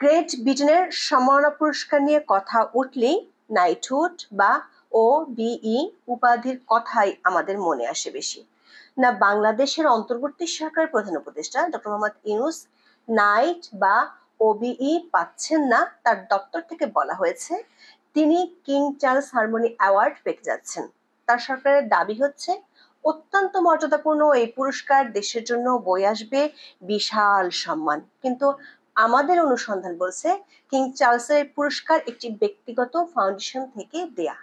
Great ব্রিটেনের সম্মাননা পুরস্কার নিয়ে কথা উঠলেই নাইটহুড বা OBE উপাধির কথাই আমাদের মনে আসে বেশি। না বাংলাদেশের অন্তর্বর্তী সরকারের প্রধান উপদেষ্টা ডক্টর মোহাম্মদ ইউনূস নাইট বা OBE পাচ্ছেন না, তার দপ্তর থেকে বলা হয়েছে তিনি কিং চার্লস হারমোনি অ্যাওয়ার্ড পেতে যাচ্ছেন। তার সরকারের দাবি হচ্ছে অত্যন্ত মর্যাদাপূর্ণ এই পুরস্কার দেশের জন্য বয়ে আসবে বিশাল সম্মান। কিন্তু আমাদের অনুসন্ধান বলছে কিং চার্লসের পুরস্কার একটি ব্যক্তিগত ফাউন্ডেশন থেকে দেয়া।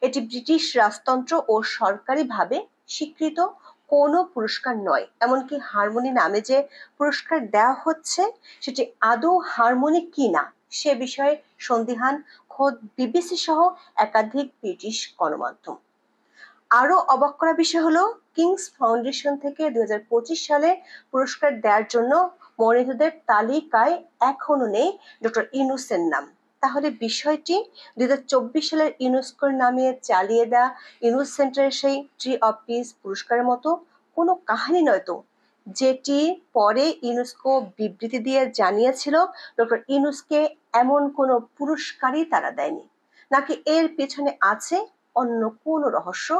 এটি ব্রিটিশ রাজতন্ত্র ও সরকারিভাবে স্বীকৃত কোনো পুরস্কার নয়। এমনকি হারমোনি নামে যে পুরস্কার দেওয়া হচ্ছে সেটি আদৌ হারমোনি কিনা সে বিষয়ে সন্দিহান খোদ BBC সহ একাধিক ব্রিটিশ গণমাধ্যম। আরো অবাক করা বিষয় হলো কিংস ফাউন্ডেশন থেকে 2025 সালে পুরস্কার দেওয়ার জন্য মনোনীতদের তালিকায় এখনো নেই ডক্টর ইউনূসের নাম। তাহলে বিষয়টি 2024 সালের ইউনেস্কোর নামে চালিয়ে দেওয়া ইউনূস সেন্টারের সেই ট্রি অফ পিস পুরস্কারের মতো কোনো কাহিনী নয় তো, যেটি পরে ইউনেস্কো বিবৃতি দিয়ে জানিয়েছিল ডক্টর ইউনূসকে এমন কোনো পুরস্কারই তারা দেয়নি। নাকি এর পেছনে আছে অন্য কোনো রহস্য?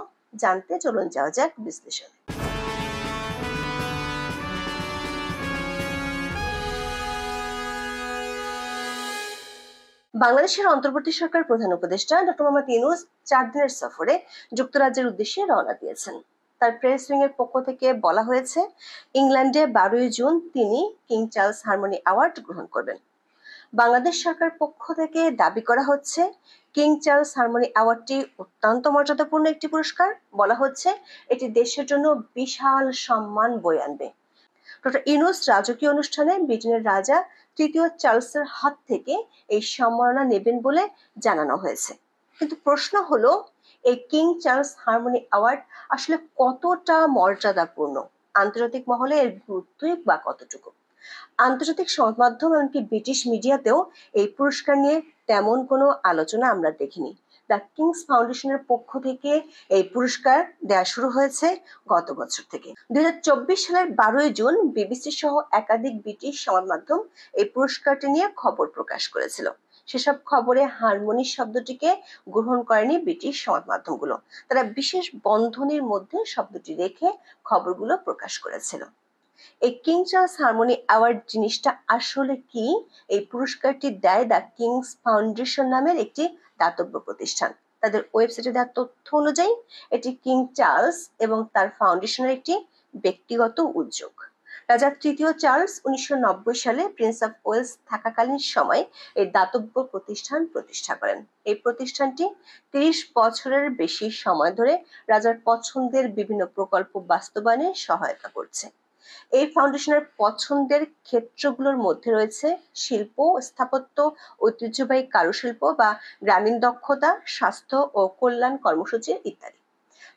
জানতে চলুন যাওয়া যাক বিশ্লেষণে। বাংলাদেশের অন্তর্বর্তী সরকার প্রধান উপদেষ্টা ডক্টর মোহাম্মদ ইউনূস 4 দিনের সফরে যুক্তরাজ্যের উদ্দেশ্যে রওনা দিয়েছেন। তার প্রেস উইং এর পক্ষ থেকে বলা হয়েছে ইংল্যান্ডে 12 জুন তিনি কিং চার্লস হারমোনি অ্যাওয়ার্ড গ্রহণ করবেন। বাংলাদেশ সরকার পক্ষ থেকে দাবি করা হচ্ছে কিং চার্লস হারমোনি অ্যাওয়ার্ডটি অত্যন্ত মর্যাদাপূর্ণ একটি পুরস্কার। বলা হচ্ছে এটি দেশের জন্য বিশাল সম্মান বয়ে আনবে। ডক্টর ইউনূস রাজকীয় অনুষ্ঠানে ব্রিটেনের রাজা তৃতীয় চার্লসের হাত থেকে এই সম্মাননা নেবেন বলে জানানো হয়েছে। কিন্তু প্রশ্ন হলো এই কিং চার্লস হারমোনি অ্যাওয়ার্ড আসলে কতটা মর্যাদাপূর্ণ? আন্তর্জাতিক মহলে এর গুরুত্বই বা কতটুকু? আন্তর্জাতিক সংবাদ মাধ্যম এমনকি ব্রিটিশ মিডিয়াতেও এই পুরস্কার নিয়ে তেমন কোনো আলোচনা আমরা দেখিনি। দ্য কিংস ফাউন্ডেশনের পক্ষ থেকে এই পুরস্কার দেওয়া শুরু হয়েছে গত বছর থেকে। 2024 সালের 12 জুন BBC সহ একাধিক ব্রিটিশ সংবাদ মাধ্যম এই পুরস্কারটি নিয়ে খবর প্রকাশ করেছিল। সেসব খবরে হারমোনি শব্দটিকে গ্রহণ করেনি ব্রিটিশ সংবাদ মাধ্যমগুলো। তারা বিশেষ বন্ধনীর মধ্যে শব্দটি রেখে খবরগুলো প্রকাশ করেছিল। এই কিং চার্লস হারমোনি অ্যাওয়ার্ড জিনিসটা আসলে কি? এই পুরস্কারটি দেয় দ্য কিংস ফাউন্ডেশন নামের একটি দাতব্য প্রতিষ্ঠান। তাদের ওয়েবসাইটে দেওয়া তথ্য অনুযায়ী এটি কিং চার্লস এবং তার ফাউন্ডেশনের একটি ব্যক্তিগত উদ্যোগ। রাজা তৃতীয় চার্লস 1990 সালে প্রিন্স অফ ওয়েলস থাকাকালীন সময় এই দাতব্য প্রতিষ্ঠান প্রতিষ্ঠা করেন। এই প্রতিষ্ঠানটি 30 বছরের বেশি সময় ধরে রাজার পছন্দের বিভিন্ন প্রকল্প বাস্তবায়নে সহায়তা করছে। এই ফাউন্ডেশনের পছন্দের ক্ষেত্রগুলোর মধ্যে রয়েছে শিল্প, স্থাপত্য, ঐতিহ্যবাহী কারুশিল্প বা গ্রামীণ দক্ষতা, স্বাস্থ্য ও কল্যাণ কর্মসূচি ইত্যাদি।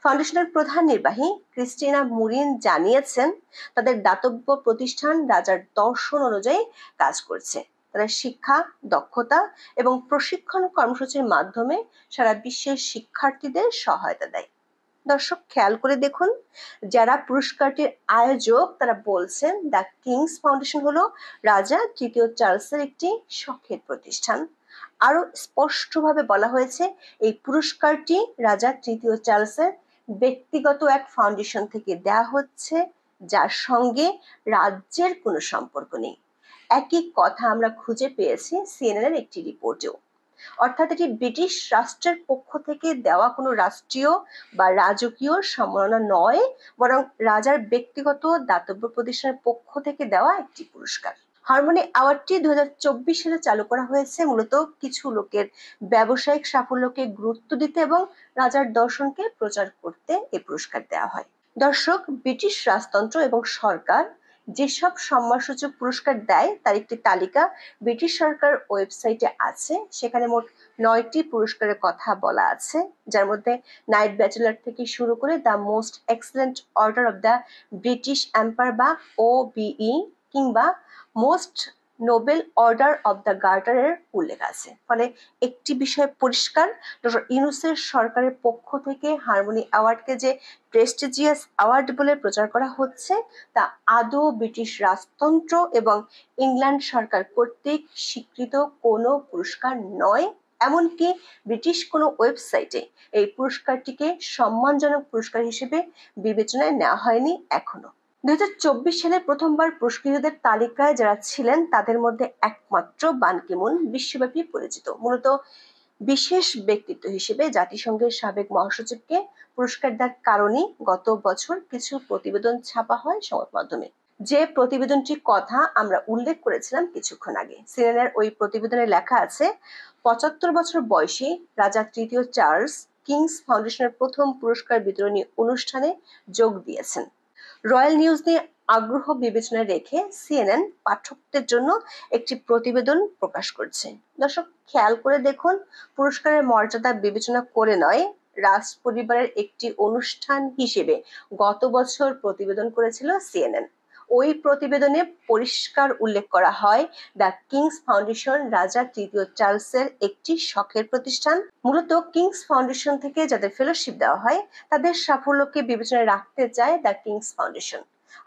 ফাউন্ডেশনের প্রধান নির্বাহী ক্রিস্টিনা মুরিন জানিয়েছেন তাদের দাতব্য প্রতিষ্ঠান রাজার দর্শন অনুযায়ী কাজ করছে। তারা শিক্ষা, দক্ষতা এবং প্রশিক্ষণ কর্মসূচির মাধ্যমে সারা বিশ্বের শিক্ষার্থীদের সহায়তা দেয়। দর্শক খেয়াল করে দেখুন, যারা পুরস্কারটির আয়োজক তারা বলছেন দ্য কিংস ফাউন্ডেশন হলো রাজা তৃতীয় চার্লসের একটি শখের প্রতিষ্ঠান। আরো স্পষ্টভাবে বলা হয়েছে এই পুরস্কারটি রাজা তৃতীয় চার্লসের ব্যক্তিগত এক ফাউন্ডেশন থেকে দেয়া হচ্ছে, যার সঙ্গে রাজ্যের কোনো সম্পর্ক নেই। একই কথা আমরা খুঁজে পেয়েছি CNN এর একটি রিপোর্টেও। অর্থাৎ এটি ব্রিটিশ রাষ্ট্রের পক্ষ থেকে দেওয়া কোনো রাষ্ট্রীয় বা রাজকীয় সম্মাননা নয়, বরং রাজার ব্যক্তিগত দাতব্য প্রতিষ্ঠানের পক্ষ থেকে দেওয়া একটি পুরস্কার। হারমোনি অ্যাওয়ার্ডটি 2024 সালে চালু করা হয়েছে মূলত কিছু লোকের ব্যবসায়িক সাফল্যকে গুরুত্ব দিতে এবং রাজার দর্শনকে প্রচার করতে এই পুরস্কার দেওয়া হয়। দর্শক, ব্রিটিশ রাজতন্ত্র এবং সরকার যেসব সম্মানসূচক পুরস্কার দেয় তার একটি তালিকা ব্রিটিশ সরকার ওয়েবসাইটে আছে। সেখানে মোট 9টি পুরস্কারের কথা বলা আছে, যার মধ্যে নাইট ব্যাচেলর থেকে শুরু করে the most excellent order of the British Empire বা OBE কিংবা most noble order of the গার্টারের উল্লেখ আছে। ফলে একটি বিষয় পরিষ্কার, ডক্টর ইউনূসের সরকারের পক্ষ থেকে হারমোনি অ্যাওয়ার্ডকে যে প্রেস্টিজিয়াস অ্যাওয়ার্ড বলে প্রচার করা হচ্ছে তা আদৌ ব্রিটিশ রাজতন্ত্র এবং ইংল্যান্ড সরকার কর্তৃক স্বীকৃত কোনো পুরস্কার নয়। এমনকি ব্রিটিশ কোনো ওয়েবসাইটে এই পুরস্কারটিকে সম্মানজনক পুরস্কার হিসেবে বিবেচনায় নেওয়া হয়নি এখনো। 2024 সালে প্রথমবার পুরস্কৃতদের তালিকায় যারা ছিলেন তাদের মধ্যে একমাত্র বান কি মুন বিশ্বব্যাপী পরিচিত। মূলত বিশেষ ব্যক্তিত্ব হিসেবে জাতিসংঘের সাবেক মহাসচিবকে পুরস্কার দেওয়ার কারণে গত বছর কিছু প্রতিবেদন ছাপা হয় সংবাদ মাধ্যমে। যে প্রতিবেদনটির কথা আমরা উল্লেখ করেছিলাম কিছুক্ষণ আগে, সিএনএনের ওই প্রতিবেদনে লেখা আছে 75 বছর বয়সী রাজা তৃতীয় চার্লস কিংস ফাউন্ডেশনের প্রথম পুরস্কার বিতরণী অনুষ্ঠানে যোগ দিয়েছেন। রয়্যাল নিউজ নিয়ে আগ্রহ বিবেচনায় রেখে সিএনএন পাঠকদের জন্য একটি প্রতিবেদন প্রকাশ করছে। দর্শক, খেয়াল করে দেখুন, পুরস্কারের মর্যাদা বিবেচনা করে নয়, রাজ পরিবারের একটি অনুষ্ঠান হিসেবে গত বছর প্রতিবেদন করেছিল সিএনএন। ওই প্রতিবেদনে পরিষ্কার উল্লেখ করা হয় দ্য কিংস ফাউন্ডেশন রাজা তৃতীয় চার্লসের একটি শখের প্রতিষ্ঠান। মূলত কিংস ফাউন্ডেশন থেকে যাদের ফেলোশিপ দেওয়া হয় তাদের সাফল্যকে বিবেচনায় রাখতে চায় দ্য কিংস ফাউন্ডেশন,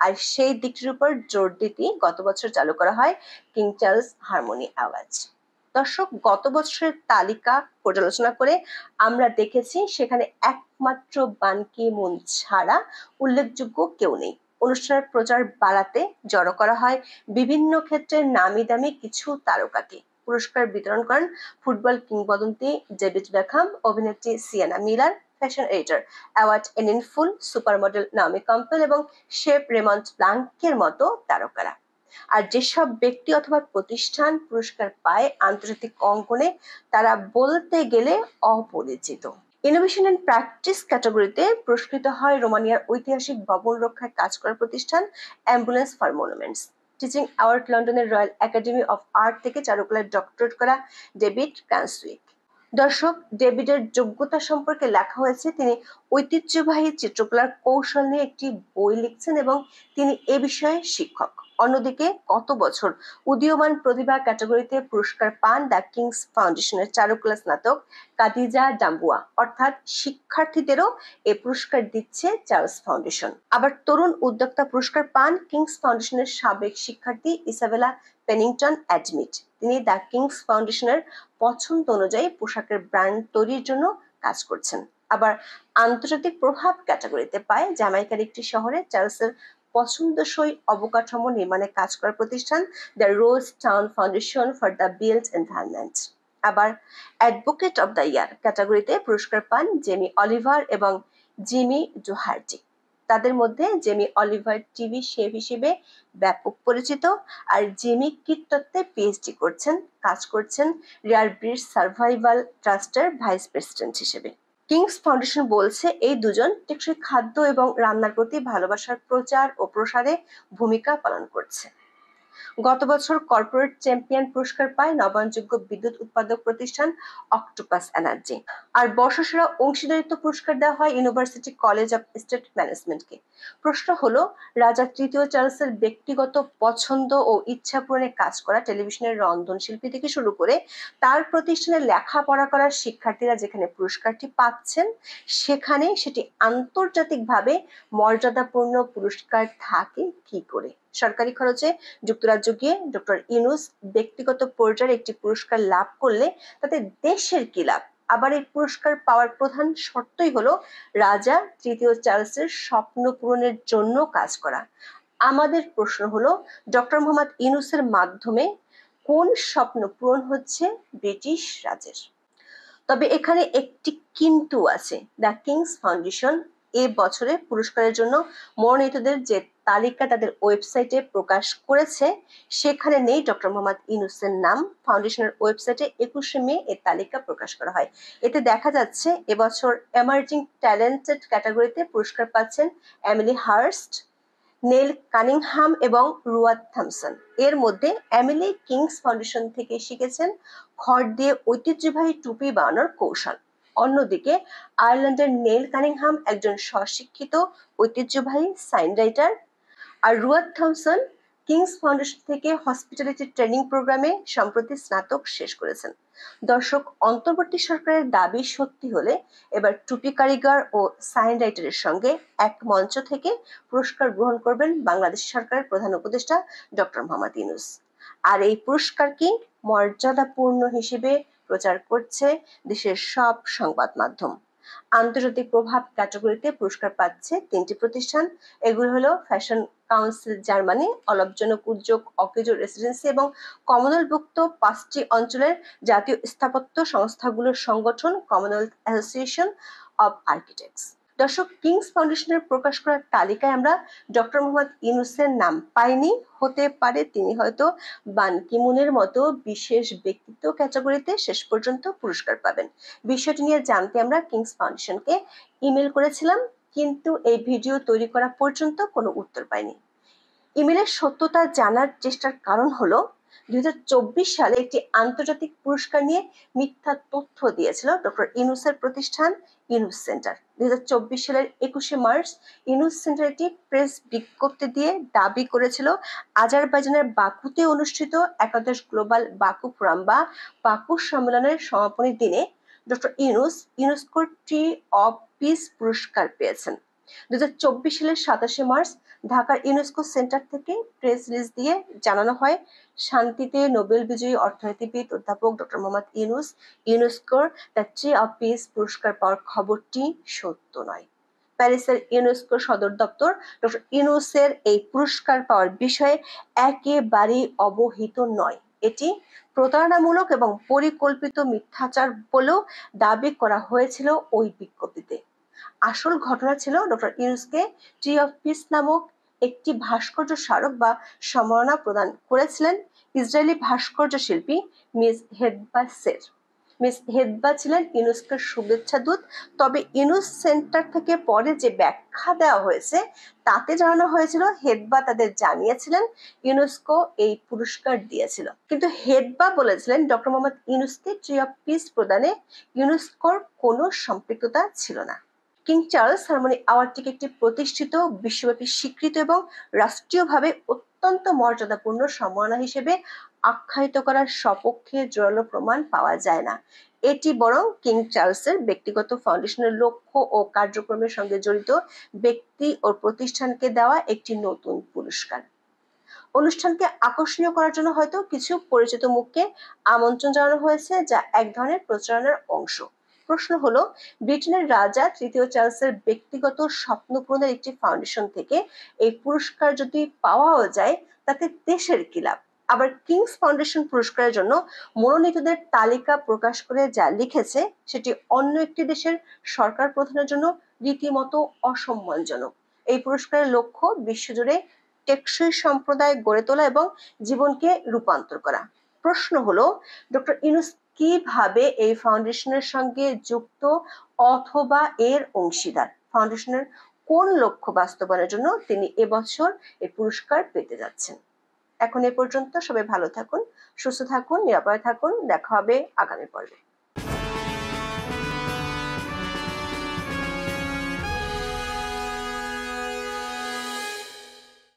আর সেই দিকটির উপর জোর দিতেই গত বছর চালু করা হয় কিং চার্লস হারমোনি অ্যাওয়ার্ড। দর্শক, গত বছরের তালিকা পর্যালোচনা করে আমরা দেখেছি সেখানে একমাত্র বান কি মুন ছাড়া উল্লেখযোগ্য কেউ নেই। অনুষ্ঠানের প্রচার বাড়াতে জড়ো করা হয় বিভিন্ন ক্ষেত্রে নামি দামি কিছু তারকাকে। পুরস্কার বিতরণ করেন ফুটবল কিংবদন্তি ডেভিড বেকহাম, অভিনেত্রী Sienna Miller, fashion editor Edward Enninful, supermodel Naomi Campbell এবং শেফ রেমন্ড ব্লাঙ্কের মতো তারকারা। আর যেসব ব্যক্তি অথবা প্রতিষ্ঠান পুরস্কার পায় আন্তর্জাতিক অঙ্গনে, তারা বলতে গেলে অপরিচিত। ইনোভেশন অ্যান্ড প্র্যাকটিস ক্যাটাগরিতে পুরস্কৃত হয় রোমানিয়ার ঐতিহাসিক ভবন রক্ষায় কাজ করা প্রতিষ্ঠান ambulance for monuments. Teaching award লন্ডনের রয়্যাল একাডেমি অফ আর্ট থেকে চারুকলায় ডক্টরেট করা ডেভিড ক্রান্সউইক। দর্শক, ডেভিডের যোগ্যতা সম্পর্কে লেখা হয়েছে তিনি ঐতিহ্যবাহী চিত্রকলার কৌশল নিয়ে একটি বই লিখছেন এবং তিনি এ বিষয়ে শিক্ষক। অন্যদিকে গত বছর উদীয়মান প্রতিভা ক্যাটাগরিতে পুরস্কার পান দ্য কিংস ফাউন্ডেশনের চারুকলা স্নাতক কাদিজা ডাম্বুয়া। অর্থাৎ শিক্ষার্থীদেরও এ পুরস্কার দিচ্ছে চার্লস ফাউন্ডেশন। আবার তরুণ উদ্যোক্তা পুরস্কার পান কিংস ফাউন্ডেশনের সাবেক শিক্ষার্থী ইসাবেলা পেনিংটন অ্যাডমিট। তিনি দ্য কিংস ফাউন্ডেশনের পছন্দ অনুযায়ী পোশাকের ব্র্যান্ড তৈরির জন্য কাজ করছেন। আবার আন্তর্জাতিক প্রভাব ক্যাটাগরিতে পায় জ্যামাইকার একটি শহরে চার্লসের পছন্দসই অবকাঠামো নির্মাণে কাজ করার প্রতিষ্ঠান the rose town foundation for the built environment. আবার অ্যাডভোকেট অব দ্য ইয়ার ক্যাটাগরিতে পুরস্কার পান জেমি অলিভার এবং জিমি ডোহার্টি। তাদের মধ্যে জেমি অলিভার টিভি শেফ হিসেবে ব্যাপক পরিচিত, আর জিমি কীটতত্ত্বে পিএইচডি করছেন, কাজ করছেন রেয়ার ব্রিড সার্ভাইভাল ট্রাস্টের ভাইস প্রেসিডেন্ট হিসেবে। কিংস ফাউন্ডেশন বলছে এই দুজন টেকসই খাদ্য এবং রান্নার প্রতি ভালোবাসার প্রচার ও প্রসারে ভূমিকা পালন করছে। গত বছর কর্পোরেট চ্যাম্পিয়ন পুরস্কার পায় নবায়নযোগ্য বিদ্যুৎ উৎপাদক প্রতিষ্ঠান অক্টোপাস এনার্জি। আর বর্ষসেরা অংশীদারিত্ব পুরস্কার দেওয়া হয় ইউনিভার্সিটি কলেজ অফ স্টেট ম্যানেজমেন্টকে। প্রশ্ন হলো, রাজা তৃতীয় চার্লসের ব্যক্তিগত পছন্দ ও ইচ্ছা পূরণে কাজ করা টেলিভিশনের রন্ধনশিল্পী থেকে শুরু করে তার প্রতিষ্ঠানে লেখাপড়া করার শিক্ষার্থীরা যেখানে পুরস্কারটি পাচ্ছেন, সেখানে সেটি আন্তর্জাতিকভাবে মর্যাদাপূর্ণ পুরস্কার থাকে কি করে? সরকারি খরচে যুক্তরাজ্য গিয়ে ডক্টর ইউনূস ব্যক্তিগত পর্যায়ে একটি পুরস্কার লাভ করলে তাতে দেশের কি লাভ? আবার এই পুরস্কার পাওয়ার প্রধান শর্তই হলো রাজা তৃতীয় চার্লসের স্বপ্ন পূরণের জন্য কাজ করা। আমাদের প্রশ্ন হলো, ডক্টর মোহাম্মদ ইউনূসের মাধ্যমে কোন স্বপ্ন পূরণ হচ্ছে ব্রিটিশ রাজের? তবে এখানে একটি কিন্তু আছে। দ্য কিংস ফাউন্ডেশন এ বছরে পুরস্কারের জন্য মনোনীতদের যে তালিকা তাদের ওয়েবসাইটে প্রকাশ করেছে, সেখানে নেই ডক্টর মোহাম্মদ ইউনূসের নাম। ফাউন্ডেশনের ওয়েবসাইটে 21শে মে এর তালিকা প্রকাশ করা হয়। এতে দেখা যাচ্ছে এবছর এমার্জিং ট্যালেন্টেড ক্যাটাগরিতে পুরস্কার পাচ্ছেন এমিলি হার্স্ট, নেল কানিংহাম এবং রুয়াদ থমসন। এর মধ্যে এমিলি কিংস ফাউন্ডেশন থেকে শিখেছেন খড় দিয়ে ঐতিহ্যবাহী টুপি বানানোর কৌশল। অন্যদিকে আয়ারল্যান্ডের নেল কানিংহাম একজন স্বশিক্ষিত ঐতিহ্যবাহী সাইন রাইটার, আর রুয়াদ থমসন কিংস ফাউন্ডেশন থেকে হসপিটালিটি ট্রেনিং প্রোগ্রামে সম্প্রতি স্নাতক শেষ করেছেন। দর্শক, অন্তর্বর্তী সরকারের দাবি সত্যি হলে এবার টুপি কারিগর ও সাইন রাইটারের সঙ্গে এক মঞ্চ থেকে পুরস্কার গ্রহণ করবেন বাংলাদেশ সরকারের প্রধান উপদেষ্টা ডক্টর মোহাম্মদ ইউনূস। আর এই পুরস্কারকে মর্যাদাপূর্ণ হিসেবে প্রচার করছে দেশের সব সংবাদ মাধ্যম। আন্তর্জাতিক প্রভাব ক্যাটাগরিতে পুরস্কার পাচ্ছে 3টি প্রতিষ্ঠান। এগুলো হলো ফ্যাশন কাউন্সিল জার্মানি, অলাভজনক উদ্যোগ অকেজো রেসিডেন্সি এবং কমনওয়েলথভুক্ত 5টি অঞ্চলের জাতীয় স্থাপত্য সংস্থাগুলোর সংগঠন কমনওয়েলথ অ্যাসোসিয়েশন অব আর্কিটেক্টস। দর্শক, কিংস ফাউন্ডেশনের প্রকাশ করা তালিকায় আমরা ডক্টর মোহাম্মদ ইউনূসের নাম পাইনি। হতে পারে তিনি হয়তো বান কি মুনের মতো বিশেষ ব্যক্তিত্ব ক্যাটাগরিতে শেষ পর্যন্ত পুরস্কার পাবেন। বিষয়টি নিয়ে জানতে আমরা কিংস ফাউন্ডেশনকে ইমেল করেছিলাম, কিন্তু এই ভিডিও তৈরি করা পর্যন্ত কোনো উত্তর পাইনি। ইমেলের সত্যতা জানার চেষ্টার কারণ হলো 2024 সালে একটি আন্তর্জাতিক পুরস্কার নিয়ে মিথ্যা তথ্য দিয়েছিল ডক্টর ইউনূসের প্রতিষ্ঠান ইউনূস সেন্টার। 2024 সালের 21শে মার্চ ইউনূস সেন্টার একটি প্রেস বিজ্ঞপ্তি দিয়ে দাবি করেছিল আজারবাইজানের বাকুতে অনুষ্ঠিত একাদশ গ্লোবাল বাকু ফোরাম বা বাকু সম্মেলনের সমাপনী দিনে ডক্টর ইউনূস ইউনেস্কোর ট্রি অফ পিস পুরস্কার পেয়েছেন। 2024 সালের 27শে মার্চ ঢাকার ইউনেস্কো সেন্টার থেকে প্রেস রিলিজ দিয়ে জানানো হয়, শান্তিতে নোবেল বিজয়ী অর্থনীতিবিদ অধ্যাপক ডক্টর মোহাম্মদ ইউনূস ইউনেস্কোর দ্য ট্রি অফ পিস পুরস্কার পাওয়ার খবরটি সত্য নয়। প্যারিসের ইউনেস্কো সদর দপ্তর ডক্টর ইউনূসের এই পুরস্কার পাওয়ার বিষয়ে একেবারেই অবহিত নয়। এটি প্রতারণামূলক এবং পরিকল্পিত মিথ্যাচার বলেও দাবি করা হয়েছিল ওই বিজ্ঞপ্তিতে। আসল ঘটনা ছিল ডক্টর ইউনূসকে ট্রি অফ পিস নামক একটি ভাস্কর্য স্মারক বা সম্মাননা প্রদান করেছিলেন ইসরায়েলি ভাস্কর্য শিল্পী মিস হেদবা সের। মিস হেদবা ছিলেন ইউনেস্কোর শুভেচ্ছা দূত। তবে ইউনূস সেন্টার থেকে পরে যে ব্যাখ্যা দেওয়া হয়েছে তাতে জানানো হয়েছিল হেদবা তাদের জানিয়েছিলেন ইউনেস্কো এই পুরস্কার দিয়েছিল, কিন্তু হেদবা বলেছিলেন ডক্টর মোহাম্মদ ইউনূসকে ট্রি অফ পিস প্রদানে ইউনেস্কোর কোনো সম্পৃক্ততা ছিল না। কিং চার্লস হারমোনি অ্যাওয়ার্ডটিকে একটি প্রতিষ্ঠিত, বিশ্বব্যাপী স্বীকৃত এবং রাষ্ট্রীয়ভাবে অত্যন্ত মর্যাদাপূর্ণ সম্মাননা হিসেবে আখ্যায়িত করার সপক্ষে জোরালো প্রমাণ পাওয়া যায় না। এটি বরং কিং চার্লসের ব্যক্তিগত ফাউন্ডেশনের লক্ষ্য ও কার্যক্রমের সঙ্গে জড়িত ব্যক্তি ও প্রতিষ্ঠানকে দেওয়া একটি নতুন পুরস্কার। অনুষ্ঠানকে আকর্ষণীয় করার জন্য হয়তো কিছু পরিচিত মুখকে আমন্ত্রণ জানানো হয়েছে, যা এক ধরনের প্রচারণার অংশ। প্রশ্ন হলো, ব্রিটেনের রাজা তৃতীয় চার্লসের ব্যক্তিগত স্বপ্ন পূরণের একটি ফাউন্ডেশন থেকে এই পুরস্কার যদি পাওয়াও যায় তাতে দেশের কি লাভ? আবার কিংস ফাউন্ডেশন পুরস্কারের জন্য মনোনীতদের তালিকা প্রকাশ করে যা লিখেছে সেটি অন্য একটি দেশের সরকার প্রধানের জন্য রীতিমতো অসম্মানজনক। এই পুরস্কারের লক্ষ্য বিশ্বজুড়ে টেকসই সম্প্রদায় গড়ে তোলা এবং জীবনকে রূপান্তর করা। প্রশ্ন হলো, ডক্টর ইউনূস কিভাবে এই ফাউন্ডেশনের সঙ্গে যুক্ত অথবা এর অংশীদার? ফাউন্ডেশনের কোন লক্ষ্য বাস্তবায়নের জন্য তিনি এবছর এই পুরস্কার পেতে যাচ্ছেন? এখন এ পর্যন্ত। সবাই ভালো থাকুন, সুস্থ থাকুন, নিরাপদে থাকুন। দেখা হবে আগামী পর্বে।